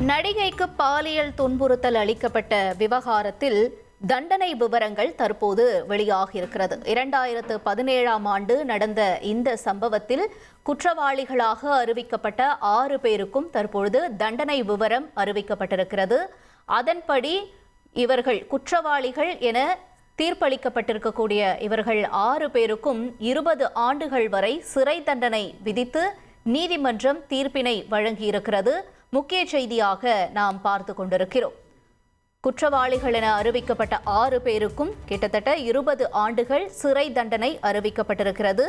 நடிகைக்கு பாலியல் துன்புறுத்தல் அளிக்கப்பட்ட விவகாரத்தில் தண்டனை விவரங்கள் தற்போது வெளியாகியிருக்கிறது. 2017ஆம் ஆண்டு நடந்த இந்த சம்பவத்தில் குற்றவாளிகளாக அறிவிக்கப்பட்ட 6 பேருக்கும் தற்பொழுது தண்டனை விவரம் அறிவிக்கப்பட்டிருக்கிறது. அதன்படி இவர்கள் குற்றவாளிகள் என தீர்ப்பளிக்கப்பட்டிருக்கக்கூடிய இவர்கள் 6 பேருக்கும் 20 ஆண்டுகள் வரை சிறை தண்டனை விதித்து நீதிமன்றம் தீர்ப்பினை வழங்கியிருக்கிறது. முக்கிய செய்தியாக நாம் பார்த்து கொண்டிருக்கிறோம். குற்றவாளிகள் என அறிவிக்கப்பட்ட 6 பேருக்கும் கிட்டத்தட்ட 20 ஆண்டுகள் சிறை தண்டனை அறிவிக்கப்பட்டிருக்கிறது.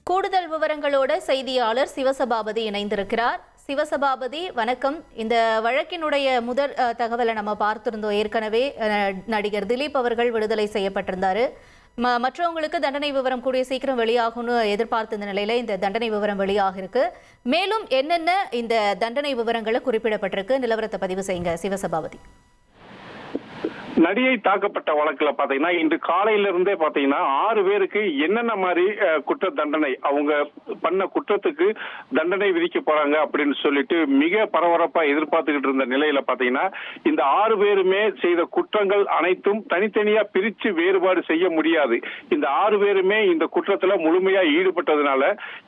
கூடுதல் விவரங்களோட செய்தியாளர் சிவசபாபதி இணைந்திருக்கிறார். சிவசபாபதி, வணக்கம். இந்த வழக்கினுடைய முதல் தகவலை நம்ம பார்த்திருந்தோம். ஏற்கனவே நடிகர் திலீப் அவர்கள் விடுதலை செய்யப்பட்டிருந்தாரு. மற்றவங்களுக்கு தண்டனை விவரம் கூடிய சீக்கிரம் வெளியாகும்னு எதிர்பார்த்த நிலையில இந்த தண்டனை விவரம் வெளியாக இருக்கு. மேலும் என்னென்ன இந்த தண்டனை விவரங்களை குறிப்பிடப்பட்டிருக்கு, நிலவரத்தை பதிவு செய்யுங்க சிவசபாபதி. நடிகை தாக்கப்பட்ட வழக்குல பாத்தீங்கன்னா இன்று காலையிலிருந்தே பாத்தீங்கன்னா 6 பேருக்கு என்னென்ன மாதிரி குற்ற தண்டனை, அவங்க பண்ண குற்றத்துக்கு தண்டனை விதிக்க போறாங்க அப்படின்னு சொல்லிட்டு மிக பரபரப்பா எதிர்பார்த்துக்கிட்டு இருந்த நிலையில பாத்தீங்கன்னா இந்த 6 பேருமே செய்த குற்றங்கள் அனைத்தும் தனித்தனியா பிரிச்சு வேறுபாடு செய்ய முடியாது. இந்த 6 பேருமே இந்த குற்றத்துல முழுமையா ஈடுபட்டதுனால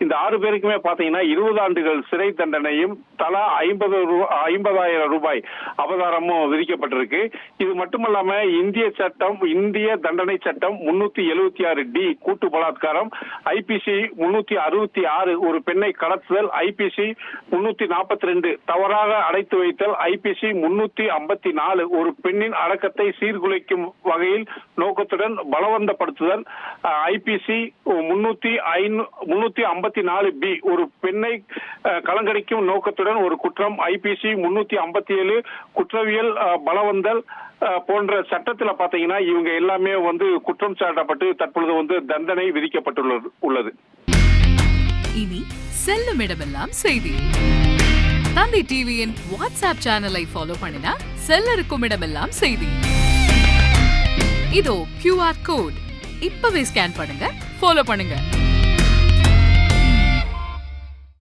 இந்த 6 பேருக்குமே பாத்தீங்கன்னா 20 ஆண்டுகள் சிறை தண்டனையும் தலா 50,000 ரூபாய் அபராதமும் விதிக்கப்பட்டிருக்கு. இது மட்டுமல்ல இந்திய தண்டனை சட்டம் 376D கூட்டு பலாத்காரம், ஐபிசி 366 ஒரு பெண்ணை கடத்துதல், ஐபிசி 342 தவறாக அடைத்து வைத்தல், ஐபிசி 354 ஒரு பெண்ணின் அடக்கத்தை சீர்குலைக்கும் வகையில் நோக்கத்துடன் பலவந்தப்படுத்துதல், ஐபிசி 354B ஒரு பெண்ணை கலங்கடிக்கும் நோக்கத்துடன் ஒரு குற்றம், ஐபிசி 357 குற்றவியல் பலவந்தல் போன்ற சட்டத்துல பாத்தீங்கன்னா இவங்க எல்லாமே குற்றம் சாட்டப்பட்டு தற்பொழுது தண்டனை விதிக்கப்பட்டுள்ளது. இனி செல்லும் இடமெல்லாம் செய்தி. தந்தை டிவியின் வாட்ஸ்அப் சேனலை ஃபாலோ பண்ணினா செல்ல இருக்கும் இடமெல்லாம் செய்தி. இதோ QR கோட் இப்பவே ஸ்கேன் பண்ணுங்க, ஃபாலோ பண்ணுங்க.